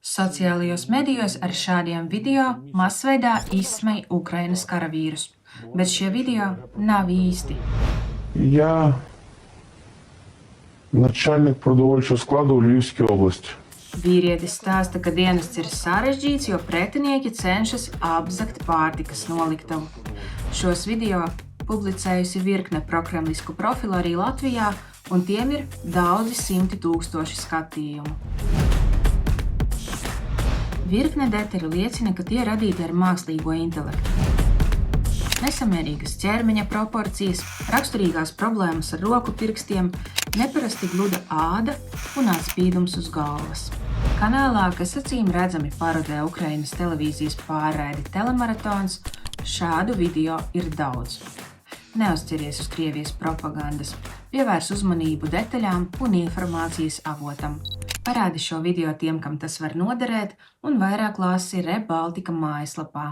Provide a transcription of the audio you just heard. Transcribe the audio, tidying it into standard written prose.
Sociālajos medijos ar šādiem video masveidā izsmej Ukrainas karavīrus, bet šie video nav īsti. Я начальник продовольчого складу у Львівській області. Vīrietis stāsta, ka dienests ir sarežģīts, jo pretinieki cenšas apzagt pārtikas noliktavu. Šos video publicējusi virkne prokremlisku profilu arī Latvijā, un tiem ir daudzi simti tūkstoši skatījumu. Virkne detaļu liecina, ka tie radīti ar mākslīgo intelektu. Nesamērīgas ķermeņa proporcijas, raksturīgās problēmas ar roku pirkstiem, neparasti gluda āda un atspīdums uz galvas. Kanālā, kas acīm redzami parodē Ukrainas televīzijas pārraidi Telemaratons, šādu video ir daudz. Neuzķeries uz Krievijas propagandas, pievērs uzmanību detaļām un informācijas avotam. Parādi šo video tiem, kam tas var noderēt, un vairāk lasi ReBaltica mājaslapā.